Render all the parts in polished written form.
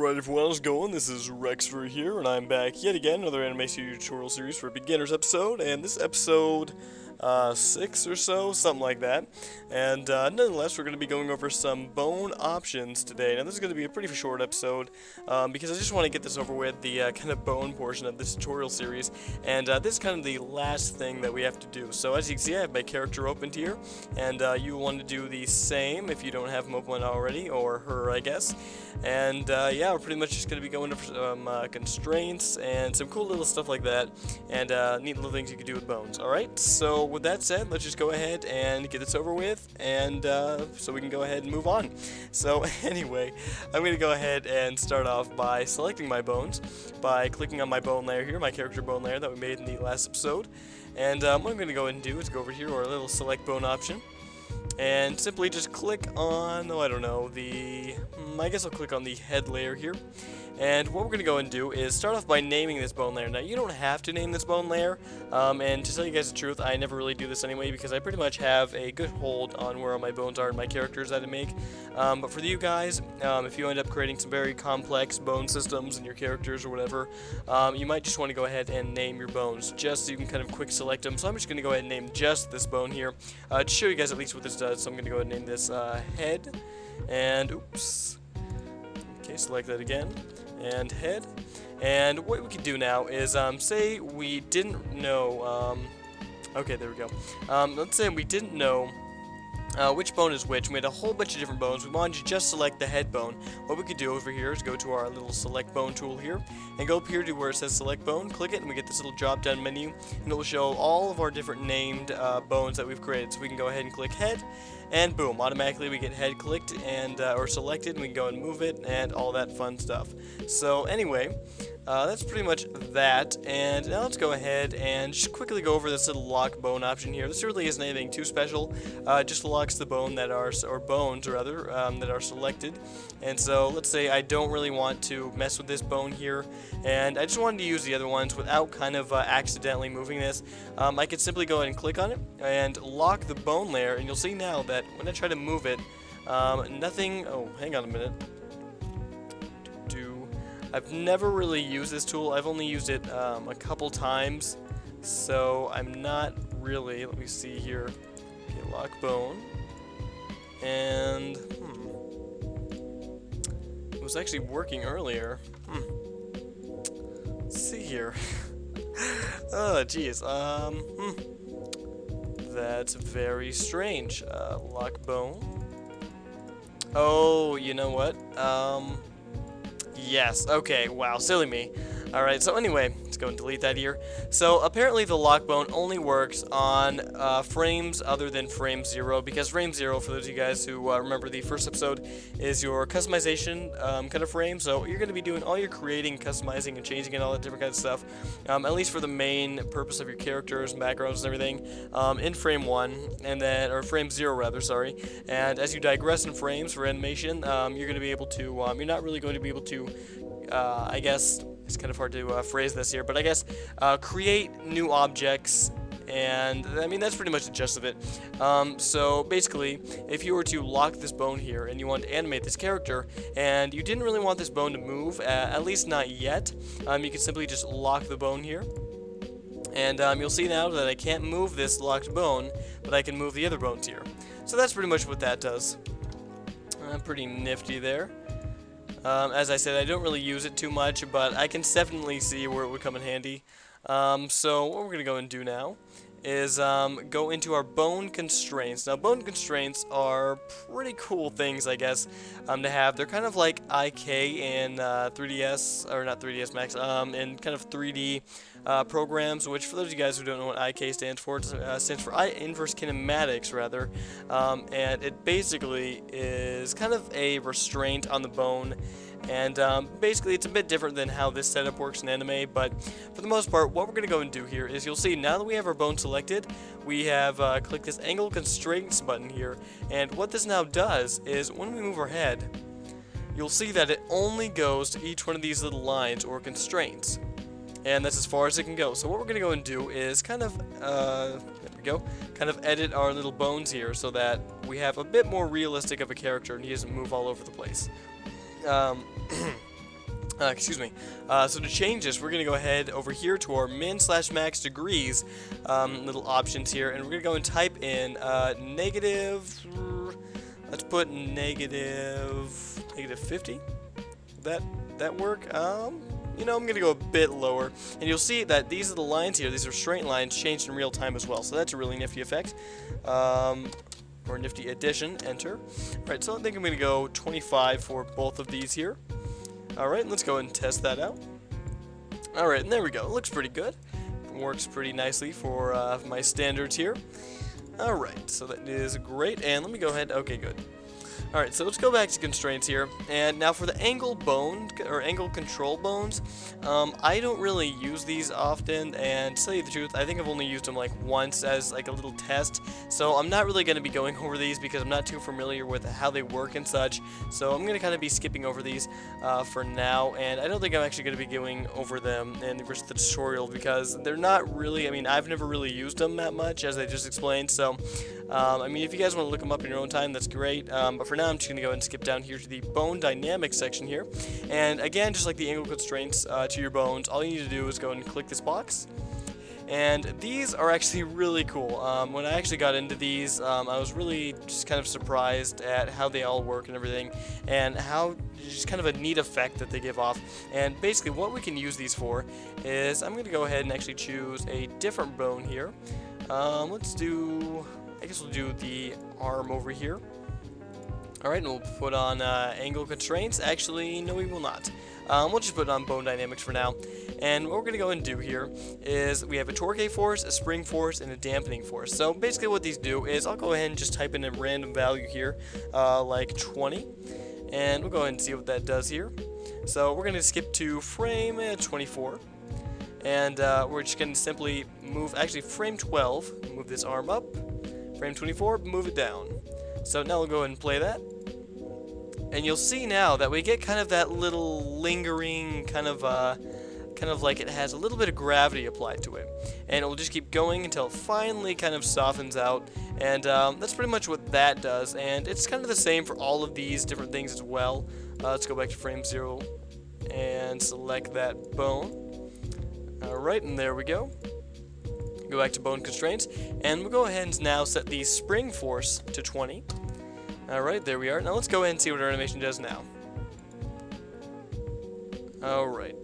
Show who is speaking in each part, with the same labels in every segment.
Speaker 1: Alright everyone, how's it going? This is Rexford here, and I'm back yet again, another anime tutorial series for beginners episode, and this episode 6 or so, something like that. And nonetheless, we're going to be going over some bone options today. Now this is going to be a pretty short episode, because I just want to get this over with, the kind of bone portion of this tutorial series, and this is kind of the last thing that we have to do. So as you can see, I have my character opened here, and you want to do the same if you don't have him open already, or her, I guess. And yeah, we're pretty much just going to be going over some constraints and some cool little stuff like that, and neat little things you can do with bones. Alright, so with that said, let's just go ahead and get this over with, and so we can go ahead and move on. So anyway, I'm going to go ahead and start off by selecting my bones, by clicking on my bone layer here, my character bone layer that we made in the last episode. And what I'm going to go ahead and do is go over here to our little select bone option, and simply just click on, oh, I don't know, I guess I'll click on the head layer here. And what we're going to go and do is start off by naming this bone layer. Now, you don't have to name this bone layer, and to tell you guys the truth, I never really do this anyway, because I pretty much have a good hold on where all my bones are and my characters that I make. But for you guys, if you end up creating some very complex bone systems in your characters or whatever, you might just want to go ahead and name your bones, just so you can kind of quick select them. So I'm just going to go ahead and name just this bone here, to show you guys at least what this does. So I'm going to go ahead and name this head, and oops. Okay, select that again, and head. And what we can do now is, say we didn't know, okay, there we go. Let's say we didn't know which bone is which. We had a whole bunch of different bones. We wanted to just select the head bone. What we could do over here is go to our little select bone tool here, and go up here to where it says select bone, click it, and we get this little drop down menu, and it will show all of our different named bones that we've created. So we can go ahead and click head, and boom, automatically we get head clicked and or selected, and we can go and move it and all that fun stuff. So anyway, that's pretty much that, and now let's go ahead and just quickly go over this little lock bone option here. This really isn't anything too special, just locks the bone that are, or bones rather, that are selected. And so let's say I don't really want to mess with this bone here, and I just wanted to use the other ones without kind of accidentally moving this. I could simply go ahead and click on it and lock the bone layer, and you'll see now that when I try to move it, nothing, oh, hang on a minute. I've never really used this tool. I've only used it a couple times, so I'm not really, let me see here, okay, lock bone, and it was actually working earlier. Let's see here. Oh, geez, that's very strange. Lock bone. Oh, you know what? Yes, okay, wow, silly me. Alright, so anyway, let's go and delete that here. So apparently the lock bone only works on frames other than frame 0, because frame 0, for those of you guys who remember the first episode, is your customization kind of frame. So you're going to be doing all your creating, customizing, and changing and all that different kind of stuff, at least for the main purpose of your characters and backgrounds and everything, in frame 1, and then, or frame 0 rather, sorry. And as you digress in frames for animation, you're going to be able to, you're not really going to be able to, I guess, it's kind of hard to phrase this here, but I guess create new objects, and I mean that's pretty much the gist of it. So basically, if you were to lock this bone here and you want to animate this character, and you didn't really want this bone to move, at least not yet, you can simply just lock the bone here. And you'll see now that I can't move this locked bone, but I can move the other bones here. So that's pretty much what that does. Pretty nifty there. As I said, I don't really use it too much, but I can definitely see where it would come in handy. So what we're going to go and do now is go into our bone constraints. Now, bone constraints are pretty cool things, I guess, to have. They're kind of like IK in 3DS, or not 3DS Max, in kind of 3D programs, which for those of you guys who don't know what IK stands for, it stands for inverse kinematics, rather, and it basically is kind of a restraint on the bone. And basically it's a bit different than how this setup works in anime, but for the most part what we're going to go and do here is, you'll see now that we have our bone selected, we have clicked this angle constraints button here, and what this now does is when we move our head, you'll see that it only goes to each one of these little lines or constraints, and that's as far as it can go. So what we're going to go and do is kind of, there we go, kind of edit our little bones here so that we have a bit more realistic of a character and he doesn't move all over the place. Excuse me. So to change this, we're going to go ahead over here to our min/max degrees little options here, and we're going to go and type in negative. Let's put negative 50. That work? You know, I'm going to go a bit lower, and you'll see that these are the lines here. These are straight lines changed in real time as well, so that's a really nifty effect. Or nifty addition. Enter. Alright, so I think I'm going to go 25 for both of these here. Alright, let's go and test that out. Alright, and there we go. It looks pretty good. Works pretty nicely for my standards here. Alright, so that is great, and let me go ahead. Okay, good. Alright, so let's go back to constraints here, and now for the angle bone, or angle control bones, I don't really use these often, and to tell you the truth, I think I've only used them like once as like a little test, so I'm not really going to be going over these because I'm not too familiar with how they work and such, so I'm going to kind of be skipping over these for now, and I don't think I'm actually going to be going over them in the rest of the tutorial because they're not really, I mean, I've never really used them that much, as I just explained, so I mean, if you guys want to look them up in your own time, that's great, but for now I'm just going to go ahead and skip down here to the bone dynamics section here, and again, just like the angle constraints to your bones, all you need to do is go and click this box, and these are actually really cool. When I actually got into these, I was really just kind of surprised at how they all work and everything, and how just kind of a neat effect that they give off. And basically what we can use these for is, I'm going to go ahead and actually choose a different bone here. Let's do, I guess we'll do the arm over here. Alright, and we'll put on angle constraints. Actually, no, we will not. We'll just put on bone dynamics for now. And what we're going to go and do here is we have a torque force, a spring force, and a dampening force. So basically what these do is I'll go ahead and just type in a random value here, like 20. And we'll go ahead and see what that does here. So we're going to skip to frame 24. And we're just going to simply move, actually frame 12, move this arm up. Frame 24, move it down. So now we'll go ahead and play that. And you'll see now that we get kind of that little lingering kind of like it has a little bit of gravity applied to it. And it will just keep going until it finally kind of softens out. And that's pretty much what that does. And it's kind of the same for all of these different things as well. Let's go back to frame 0 and select that bone. Alright, and there we go. Go back to bone constraints. And we'll go ahead and now set the spring force to 20. Alright, there we are. Now let's go ahead and see what our animation does now. Alright.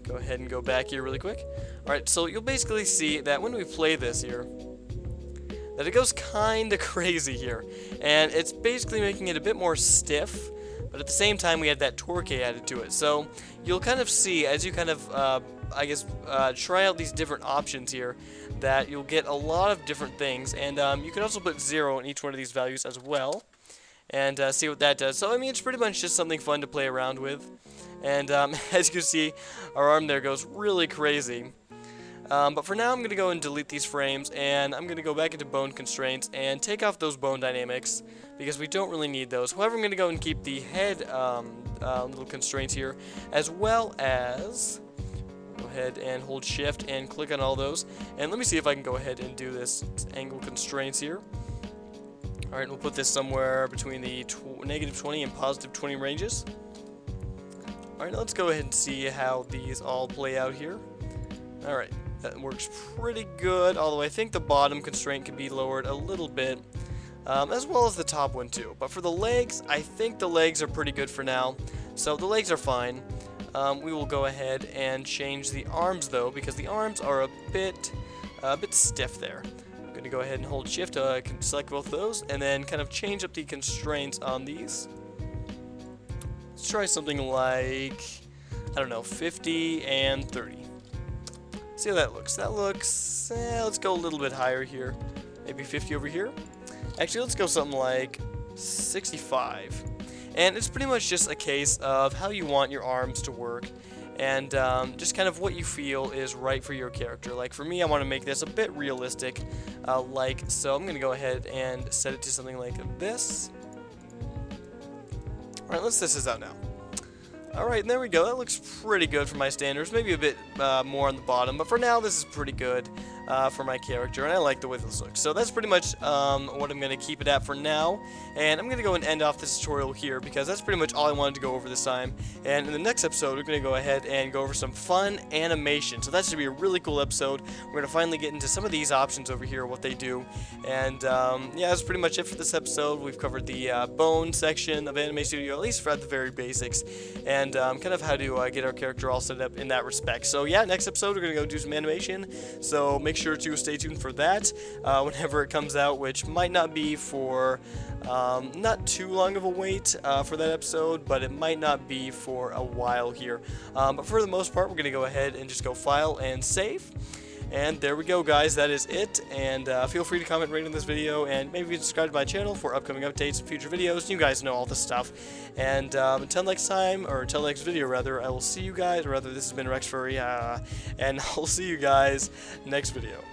Speaker 1: Go ahead and go back here really quick. Alright, so you'll basically see that when we play this here, that it goes kinda crazy here. And it's basically making it a bit more stiff, but at the same time we have that torque added to it. So you'll kind of see, as you kind of, I guess, try out these different options here, that you'll get a lot of different things. And you can also put 0 in each one of these values as well, and see what that does. So, I mean, it's pretty much just something fun to play around with. And as you can see, our arm there goes really crazy. But for now, I'm going to go and delete these frames, and I'm going to go back into bone constraints and take off those bone dynamics, because we don't really need those. However, I'm going to go and keep the head little constraints here, as well as go ahead and hold shift and click on all those. And let me see if I can go ahead and do this angle constraints here. Alright, we'll put this somewhere between the negative 20 and positive 20 ranges. Alright, now let's go ahead and see how these all play out here. Alright, that works pretty good, although I think the bottom constraint can be lowered a little bit, as well as the top one too. But for the legs, I think the legs are pretty good for now, so the legs are fine. We will go ahead and change the arms though, because the arms are a bit stiff there. I'm going to go ahead and hold shift to select both of those, and then kind of change up the constraints on these. Let's try something like, I don't know, 50 and 30. See how that looks. That looks, let's go a little bit higher here. Maybe 50 over here. Actually, let's go something like 65. And it's pretty much just a case of how you want your arms to work, and just kind of what you feel is right for your character. Like for me, I want to make this a bit realistic, so I'm going to go ahead and set it to something like this. Alright, let's test this out now. Alright, and there we go. That looks pretty good for my standards. Maybe a bit more on the bottom, but for now this is pretty good. for my character, and I like the way this looks. So that's pretty much what I'm going to keep it at for now, and I'm going to go and end off this tutorial here because that's pretty much all I wanted to go over this time. And in the next episode, we're going to go ahead and go over some fun animation. So that should be a really cool episode. We're going to finally get into some of these options over here, what they do. And yeah, that's pretty much it for this episode. We've covered the bone section of Anime Studio, at least for at the very basics, and kind of how to get our character all set up in that respect. So yeah, next episode we're going to go do some animation, so make sure to stay tuned for that whenever it comes out, which might not be for not too long of a wait for that episode, but it might not be for a while here. But for the most part, we're going to go ahead and just go file and save. And there we go, guys. That is it. And feel free to comment, rate on this video, and maybe subscribe to my channel for upcoming updates and future videos. You guys know all this stuff. And until next time, or until next video, rather, I will see you guys, or rather, this has been Rex Furry, and I'll see you guys next video.